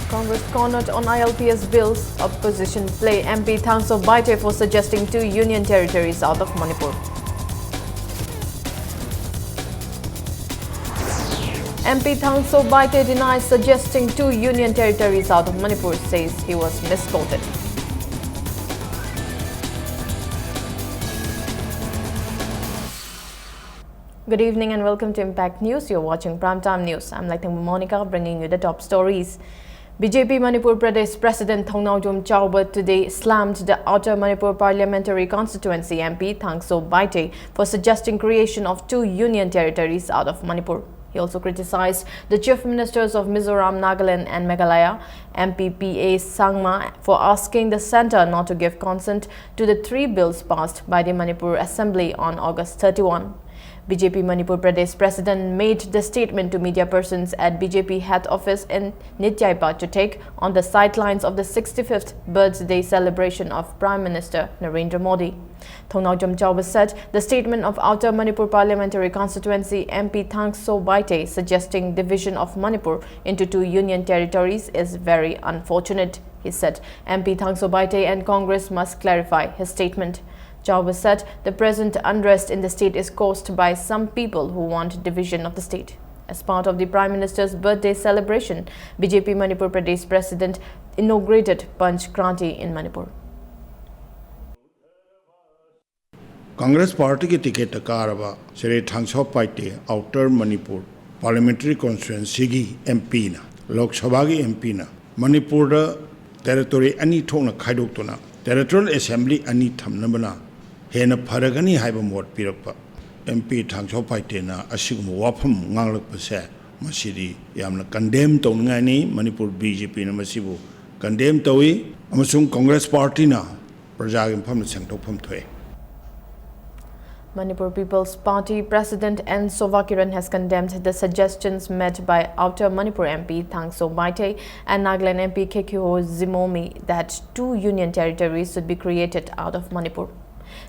Congress cornered on ILPS bills. Opposition play MP Thang Sobaite for suggesting 2 union territories out of Manipur. MP Thang Sobaite denies suggesting 2 union territories out of Manipur, says he was misquoted. Good evening and welcome to Impact News. You're watching Primetime News. I'm Laithang Monica, bringing you the top stories. BJP Manipur Pradesh President Thongnaujom Chauba today slammed the Outer Manipur Parliamentary Constituency MP Thang Sobaite for suggesting creation of 2 union territories out of Manipur. He also criticized the Chief Ministers of Mizoram, Nagaland and Meghalaya, MPPA Sangma, for asking the centre not to give consent to the 3 bills passed by the Manipur Assembly on August 31. BJP Manipur Pradesh President made the statement to media persons at BJP head office in Nityaipa to take on the sidelines of the 65th birthday celebration of Prime Minister Narendra Modi. Thongnaujom Chauba said the statement of Outer Manipur Parliamentary Constituency MP Thang Sobaite suggesting division of Manipur into 2 union territories is very unfortunate. He said MP Thang Sobaite and Congress must clarify his statement. Chauba said the present unrest in the state is caused by some people who want division of the state. As part of the Prime Minister's birthday celebration, BJP Manipur Pradesh President inaugurated Panch Kranti in Manipur. Congress Party के ticket कारवा श्री थांग सोबाइटे outer Manipur parliamentary constituency की MP ना लोकसभा की MP ना Manipur territory अनि थोंना खाइदोक्तोना territorial assembly अनि थमनबना हेन फरगनी हाइबा मोट पिरकपा एमपी थांग सोबाइटे ना असिगुम वाफम nganglakpase masidi yamna condemn tawngani Manipur BJP na masibu condemn tawi amasung Congress Party na praja gi pham sangthokpham thoe. Manipur People's Party President N. Sovakiran has condemned the suggestions made by Outer Manipur MP Thang Sobaite and Nagaland MP Kekyo Zimomi that 2 union territories should be created out of Manipur.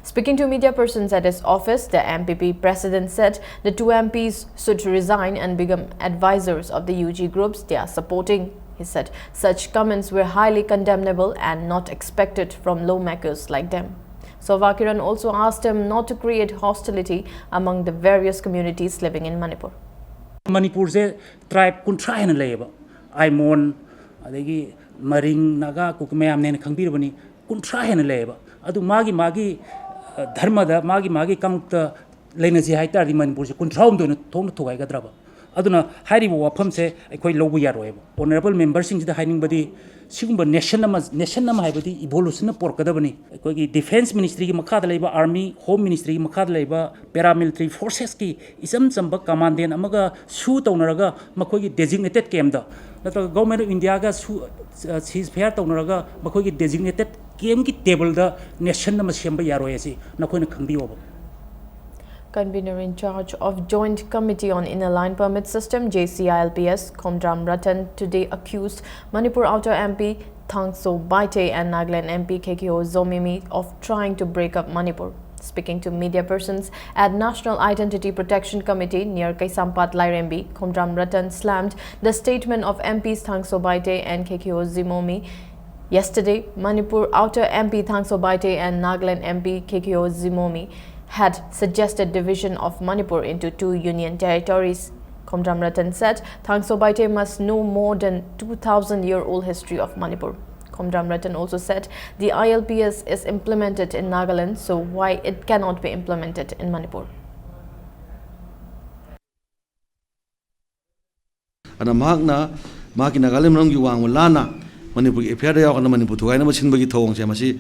Speaking to media persons at his office, the MPP president said the 2 MPs should resign and become advisors of the UG groups they are supporting. He said such comments were highly condemnable and not expected from lawmakers like them. Sovakiran also asked him not to create hostility among the various communities living in Manipur. Manipur se tribe kuntra hena leba Aimon adegi Maring Naga Kukmayam ne khangbirabani kuntra hena leba adu magi dharma da magi kamukta lenaji haita di Manipur se kuntra umdo thong thogai gadraba aduna hairi wafam se ekoi lobu yaroeba honorable members sing da haining badi sigumba nation nama haibadi evolution porkadabani ekoi defense ministry ki makha da leba army home ministry ki makha da leba paramilitary forces ki isam chamba commandant amaga su tawnaraga makoi ki designated camp da natra government of India ga su ceasefire tawnaraga makoi ki designated camp ki table da nation nama semba yaroi asi nakoi na khangbiwa. Convener in charge of Joint Committee on Inner Line Permit System JCILPS, Komdram Ratan, today accused Manipur Outer MP Thang Sobaite and Nagaland MP Kekyo Zomimi of trying to break up Manipur. Speaking to media persons at National Identity Protection Committee near Kaisampat Lairembi, Komdram Ratan slammed the statement of MPs Thang Sobaite and Kekyo Zimomi. Yesterday, Manipur Outer MP Thang Sobaite and Nagaland MP Kekyo Zimomi had suggested division of Manipur into 2 union territories. Komdram Ratan said Thang Sobaite must know more than 2,000-year-old history of Manipur. Komdram Ratan also said the ILPS is implemented in Nagaland, so why it cannot be implemented in Manipur. Ana magna magi Nagaland nang yuwang lana Manipur affair ya kana Manipur thuai na machin bagi thong se masi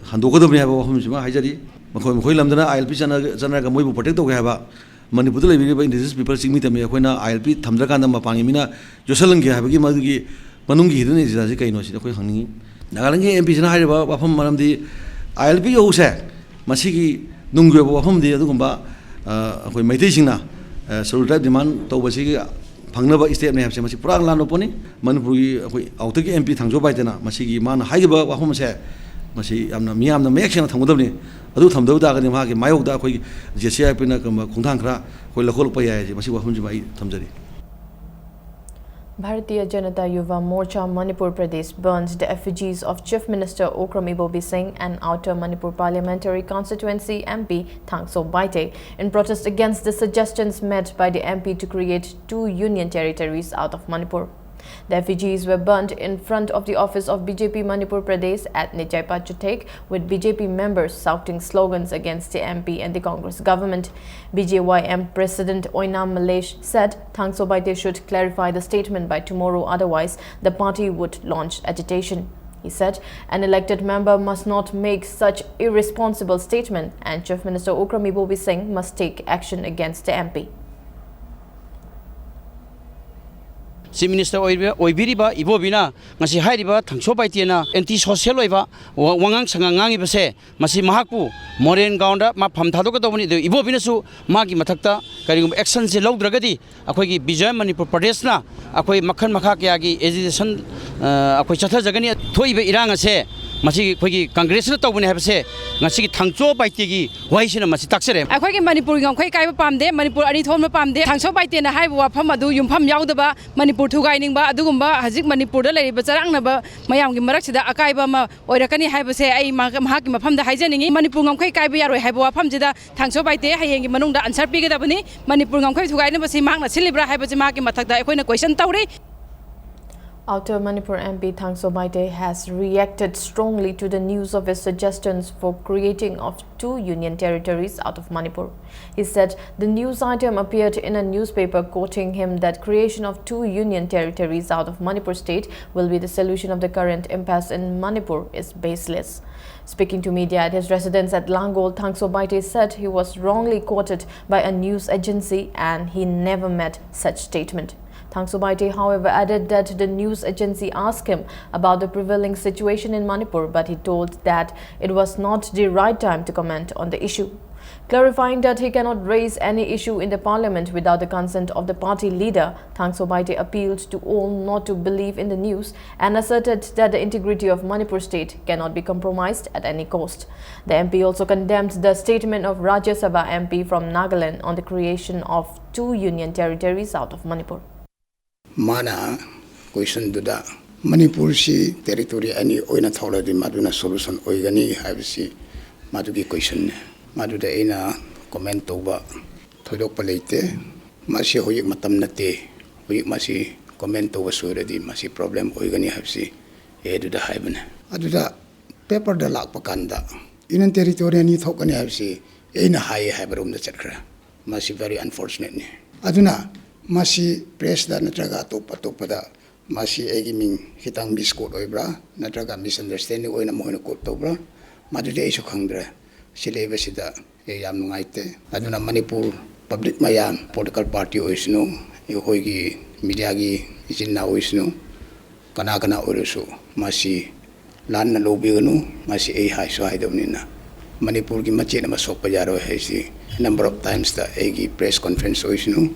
handokadam ya ba hum sima haijari makoi lamdana ILP jana ga moibu protect to haba Manipur le bi indigenous people singmi tame khoina ILP thamdra kan ma pangi mina josalang ge habagi magi manungi hidune jasi kaino si khoi hangni Nagaland ge MP jana haiba wafam maram di ILP yo se masi gi nungwe wafam di adugumba khoi maitei singna soldier demand to basi Pangnaba step ne hamse masi purang lano poni Manipur gi khoi auto gi MP Thang Sobaite na masi gi man haiba wafam se masi amna miyam na mek sena thamudabni adu thamdau da ga ni ma gi mayok da khoi JCI pina ka khungthang khra khoi lakhol pa ya ji masi wafam ji mai thamjari. Bharatiya Janata Yuva Morcha Manipur Pradesh burned the effigies of Chief Minister Okram Ibobi Singh and Outer Manipur Parliamentary Constituency MP Thangso Baite in protest against the suggestions made by the MP to create 2 union territories out of Manipur. The effigies were burnt in front of the office of BJP Manipur Pradesh at Nijaipa Chutek, with BJP members shouting slogans against the MP and the Congress government. BJYM President Oinam Malesh said Thangso Baite should clarify the statement by tomorrow, otherwise the party would launch agitation. He said an elected member must not make such irresponsible statement and Chief Minister Okram Ibobi Singh must take action against the MP. Chief Minister Oibiriba Ibobina, Masi Haidiba, Thangso Baitiana, anti-social Oiva, Wangang Sangangi Base, Masi Mahaku, Moren Gaunda, Mapam Tadokatoni, the Ibobinasu, Magi Matakta, Karim Actions Low Dragadi, Akwagi Bijam Manipur Pradesna, Akwai Makan Makakiagi, Edison, Akwai Chatazagani, Toiba Iranga say, Masi Quagi Congress Tobin have say, Masi Thangso Baitigi, why should Masi Taxere? Akwagi Manipur Kai Pamde, Manipur Anithoma Pamde, Thangso Baitina Haiwa Pamadu, Yumpam Yaudaba, Manipur Tugainin Ba, Adugumba, Hazik Manipur, Bazaranga, Mayam Maraxida, Akaibama, or Rakani Habase, I Hakim Pam the Hygienic, Manipur Kai Kaibia, Habo Pamjida, Thangso Baite, Hayang Manunda, and Sarpigabani, Manipur Kai Tugainabasi Manga, Silibra Habazimaki Mataka, when a question Tauri. Outer Manipur MP Thangso Baite has reacted strongly to the news of his suggestions for creating of 2 union territories out of Manipur. He said the news item appeared in a newspaper quoting him that creation of 2 union territories out of Manipur state will be the solution of the current impasse in Manipur is baseless. Speaking to media at his residence at Langol, Thangso Baite said he was wrongly quoted by a news agency and he never made such statement. Thangso Baite, however, added that the news agency asked him about the prevailing situation in Manipur, but he told that it was not the right time to comment on the issue. Clarifying that he cannot raise any issue in the parliament without the consent of the party leader, Thangso Baite appealed to all not to believe in the news and asserted that the integrity of Manipur state cannot be compromised at any cost. The MP also condemned the statement of Rajya Sabha MP from Nagaland on the creation of 2 union territories out of Manipur. Mana question duda Manipur si territory ani oina thola di maduna solution oigani habisi madugi question maduda ina comment toba thodok paleite masi hoyik matam nate hoyik masi comment toba sura di masi problem oigani habisi eduda haibana aduda paper da lak pakanda inan territory ani thokani habisi ina hai haibarum da chakra masi very unfortunate ne aduna Masi press da natraga topa masi egiming hitang biskot oibra natraga misunderstanding oina mohina kot tobra madude isu khangdra silebe sida yam nungaite aduna Manipur public mayam political party oisnu hoigi media gi ijinna oisnu kana orusu masi lan na lobi ganu masi ei hai so haidomnina Manipur gi machena masok pajaro haisi number of times da egi press conference oisnu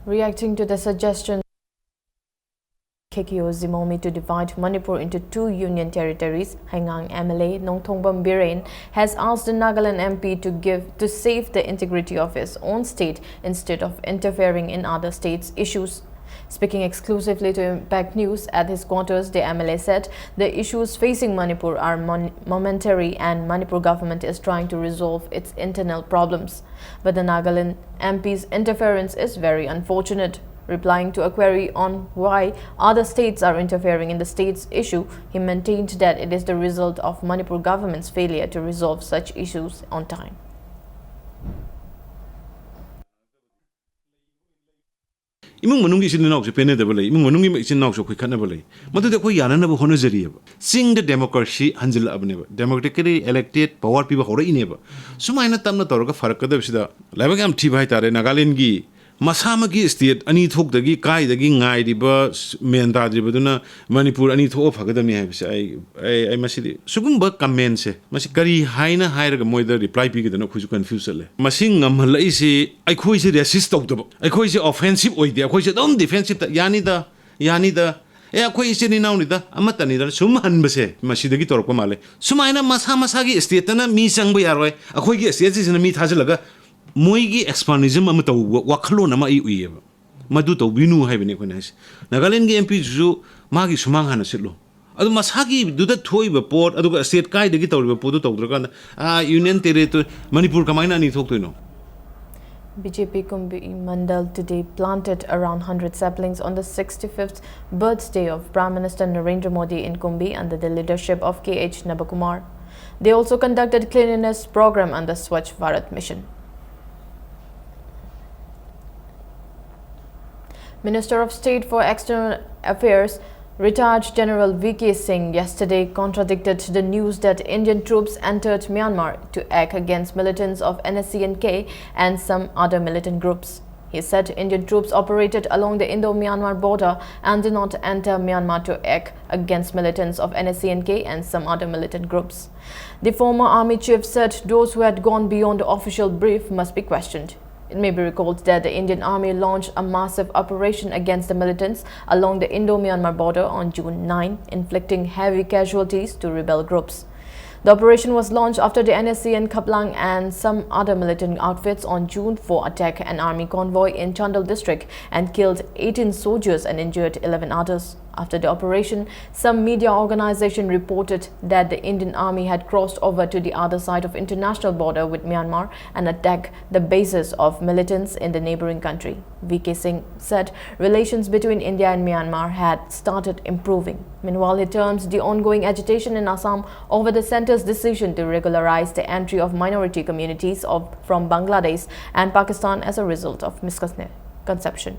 Reacting to the suggestion Kekio Zimomi to divide Manipur into 2 union territories, Hangang MLA Nongthongbam Birain has asked the Nagaland MP to save the integrity of his own state instead of interfering in other states' issues. Speaking exclusively to Impact News at his quarters, the MLA said the issues facing Manipur are momentary and Manipur government is trying to resolve its internal problems. But the Nagaland MP's interference is very unfortunate. Replying to a query on why other states are interfering in the state's issue, he maintained that it is the result of Manipur government's failure to resolve such issues on time. Imung manungi isin nauk se pene dabale imung manungi isin nauk so khana bale madu de koi yana na hono jariya sing the democracy hanjil abne democratically elected power piba hore ineba sumaina tamna torga farak da bisida labagam thi bhai tare Nagaland gi Masamagi state ani thok dagi kai dagi ngai riba menda dribaduna Manipur ani thok phagadami habise ai masidi sugumba comment se masi kari haina hairaga moida reply pigidana khuju confuse le masing ngamhalai se ai khoi se resist tawdaba ai khoi se offensive oide khoi se dom defensive ta yani da e khoi se ni nauni da amata ni da sum hanbase masidagi torko male sumaina masa gi state na mi sangba yaroi khoi gi state se na mi thajalaga moigi expanism am to wakhalo na ma I uyeba madu to binu haibene ko nas Nagaland gi MP ju magi sumang hana silo adu masagi du da thoi ba port adu state kai de gi tawri ba podu tawdra kan union territory Manipur kamaina ni thok toino BJP Kumbi Mandal today planted around 100 saplings on the 65th birthday of Prime Minister Narendra Modi in Kumbi under the leadership of KH Nabakumar. They also conducted cleanliness program under Swachh Bharat mission. Minister of State for External Affairs retired General V.K. Singh yesterday contradicted the news that Indian troops entered Myanmar to act against militants of NSCN-K and some other militant groups. He said Indian troops operated along the Indo-Myanmar border and did not enter Myanmar to act against militants of NSCN-K and some other militant groups. The former army chief said those who had gone beyond the official brief must be questioned. It may be recalled that the Indian Army launched a massive operation against the militants along the Indo-Myanmar border on June 9, inflicting heavy casualties to rebel groups. The operation was launched after the NSCN Kaplang and some other militant outfits on June 4 attacked an army convoy in Chandal district and killed 18 soldiers and injured 11 others. After the operation, some media organization reported that the Indian Army had crossed over to the other side of international border with Myanmar and attacked the bases of militants in the neighboring country. V.K. Singh said relations between India and Myanmar had started improving. Meanwhile, he terms the ongoing agitation in Assam over the centre's decision to regularize the entry of minority communities from Bangladesh and Pakistan as a result of misconception.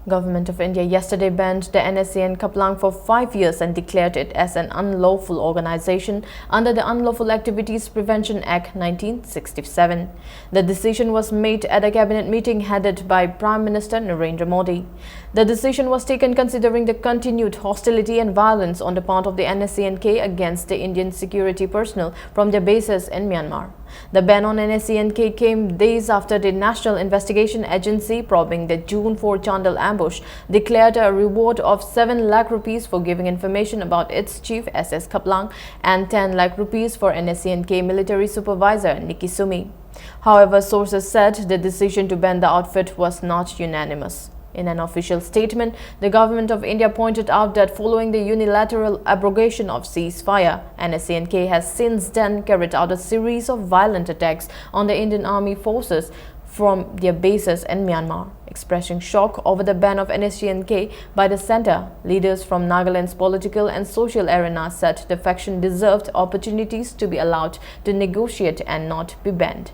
Government of India yesterday banned the NSCN Kaplang for 5 years and declared it as an unlawful organization under the Unlawful Activities Prevention Act 1967. The decision was made at a cabinet meeting headed by Prime Minister Narendra Modi. The decision was taken considering the continued hostility and violence on the part of the NSCN-K against the Indian security personnel from their bases in Myanmar. The ban on NSCN-K came days after the National Investigation Agency probing the June 4 Chandal ambush declared a reward of 7 lakh rupees for giving information about its chief SS Kaplang and 10 lakh rupees for NSCN-K military supervisor Nikki Sumi. However, sources said the decision to ban the outfit was not unanimous. In an official statement, the Government of India pointed out that following the unilateral abrogation of ceasefire, NSCN-K has since then carried out a series of violent attacks on the Indian Army forces from their bases in Myanmar. Expressing shock over the ban of NSCN-K by the centre, leaders from Nagaland's political and social arena said the faction deserved opportunities to be allowed to negotiate and not be banned.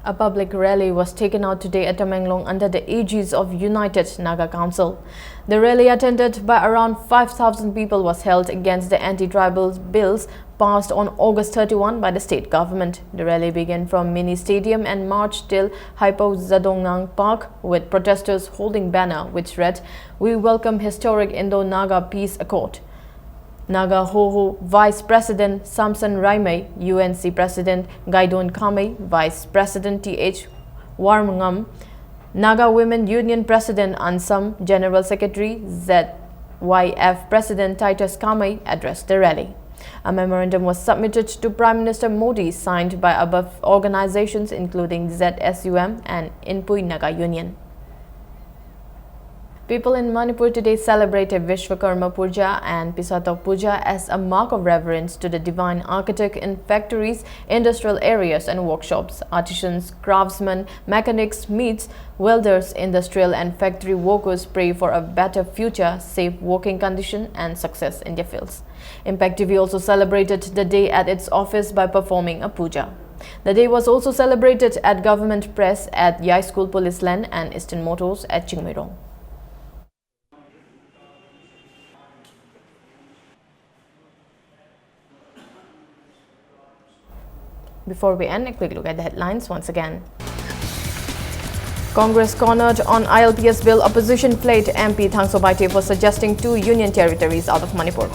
A public rally was taken out today at Tamenglong under the aegis of United Naga Council. The rally, attended by around 5,000 people, was held against the anti-tribal bills passed on August 31 by the state government. The rally began from Mini Stadium and marched till Hypo Zadongnang Park, with protesters holding banner which read, "We welcome historic Indo-Naga Peace Accord." Naga Hoho Vice President Samson Raime, UNC President Gaidon Kame, Vice President T.H. Warmangam, Naga Women Union President Ansam, General Secretary ZYF President Titus Kame addressed the rally. A memorandum was submitted to Prime Minister Modi signed by above organizations including ZSUM and Inpui Naga Union. People in Manipur today celebrated Vishwakarma Puja and Pisatok Puja as a mark of reverence to the divine architect in factories, industrial areas and workshops. Artisans, craftsmen, mechanics, smiths, welders, industrial and factory workers pray for a better future, safe working condition and success in their fields. Impact TV also celebrated the day at its office by performing a puja. The day was also celebrated at Government Press at Yai School Police Land and Eastern Motors at Chingmirong. Before we end, a quick look at the headlines once again. Congress cornered on ILPS bill. Opposition played MP Thang Sobaite for suggesting 2 union territories out of Manipur.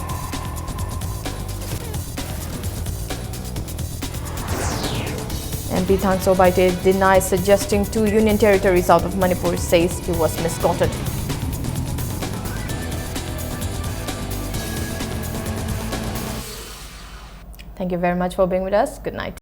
MP Thang Sobaite denies suggesting 2 union territories out of Manipur, says he was misquoted. Thank you very much for being with us. Good night.